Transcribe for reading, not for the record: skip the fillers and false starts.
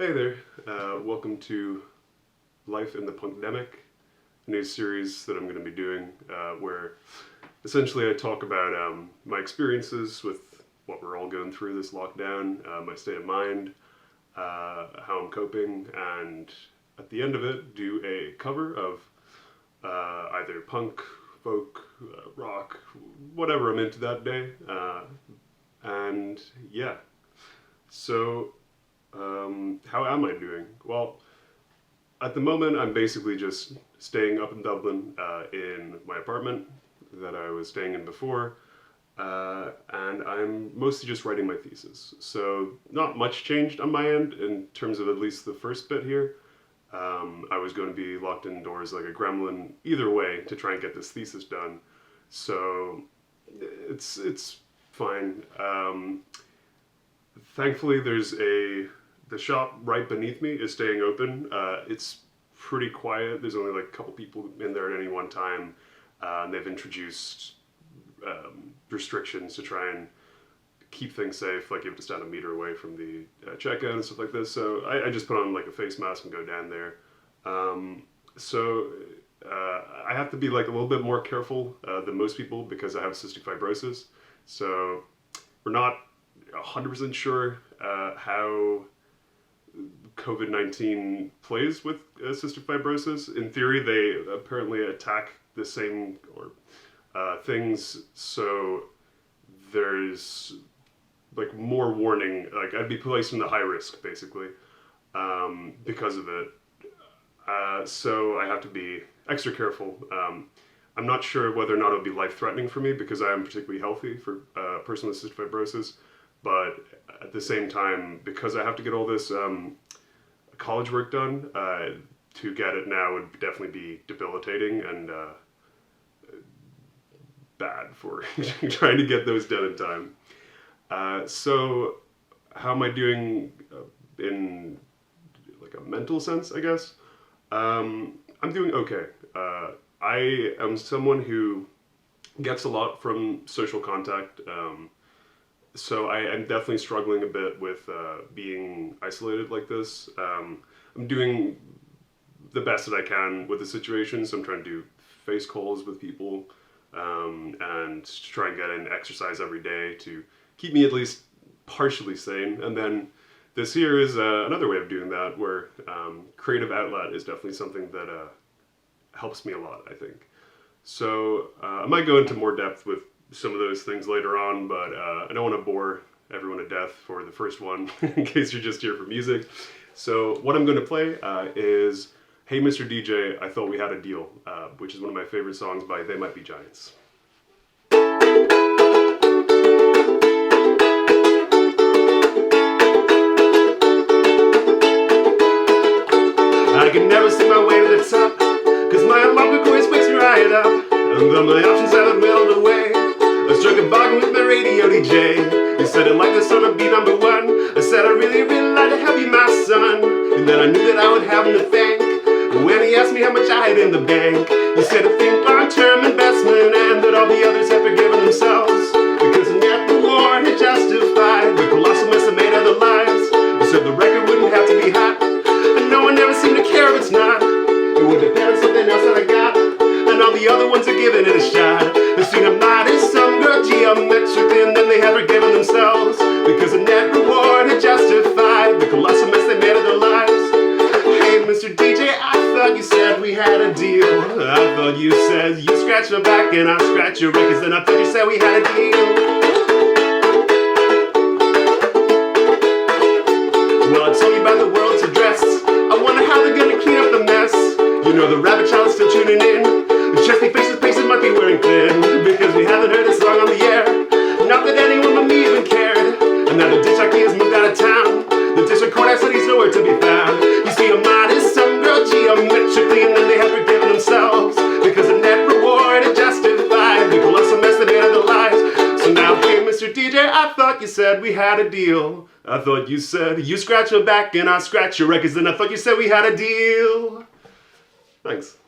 Hey there, welcome to Life in the Punkdemic, a new series that I'm going to be doing where essentially I talk about my experiences with what we're all going through this lockdown, my state of mind, how I'm coping, and at the end of it do a cover of either punk, folk, rock, whatever I'm into that day, and yeah, so how am I doing? Well, at the moment I'm basically just staying up in Dublin in my apartment that I was staying in before, and I'm mostly just writing my thesis. So not much changed on my end in terms of at least the first bit here. I was going to be locked indoors like a gremlin either way to try and get this thesis done. So it's fine. Thankfully there's the shop right beneath me is staying open. It's pretty quiet. There's only like a couple people in there at any one time. And they've introduced restrictions to try and keep things safe. Like you have to stand a meter away from the checkout and stuff like this. So I just put on like a face mask and go down there. I have to be like a little bit more careful than most people because I have cystic fibrosis. So we're not 100% sure how COVID-19 plays with cystic fibrosis. In theory, they apparently attack the same things, so there's like more warning. Like I'd be placed in the high risk basically because of it. So I have to be extra careful. I'm not sure whether or not it would be life-threatening for me because I am particularly healthy for a person with cystic fibrosis. But at the same time, because I have to get all this college work done, to get it now would definitely be debilitating and bad for trying to get those done in time. So how am I doing in like a mental sense, I guess? I'm doing okay. I am someone who gets a lot from social contact. So I'm definitely struggling a bit with being isolated like this. I'm doing the best that I can with the situation, so I'm trying to do face calls with people and try and get in exercise every day to keep me at least partially sane. And then this here is another way of doing that, where creative outlet is definitely something that helps me a lot, I think. So I might go into more depth with some of those things later on, but I don't want to bore everyone to death for the first one in case you're just here for music. So what I'm going to play is Hey Mr. DJ, I Thought We Had a Deal, which is one of my favorite songs by They Might Be Giants. I can never see my way to the top, cause my alarm always wakes me right up, and then my options haven't melted away. I struck a bargain with my radio DJ. He said I'd like this song to be number one. I said I'd really like to have you my son. And then I knew that I would have him to thank when he asked me how much I had in the bank. He said to think long-term investment and that all the others had forgiven themselves because the net reward had justified the colossal mess they made of their lives. He said the record wouldn't have to be hot, and no one ever seemed to care if it's not. It would depend on something else that I got, and all the other ones are giving it a shot. They seen a modest some girl geometrically, and then they had forgiven themselves because the net reward had justified the colossal mess they made of their lives. Hey Mr. DJ, I thought you said we had a deal. I thought you said you scratch my back and I scratch your records, and I thought you said we had a deal. Well, I told you about the world's address. I wonder how they're gonna clean up the mess. You know the rabbit child is still tuning in. The chesty faces might be wearing thin because we haven't heard this song on the air. Not that anyone but me even cared. And now the disc jockey has moved out of town. The district court has said he's nowhere to be found. You see a modest some girl geometrically, and then they have forgiven themselves because the net reward had justified the colossal mess they made of their lives. So now, hey Mr. DJ, I thought you said we had a deal. I thought you said you scratch your back and I scratch your records, and I thought you said we had a deal. Thanks.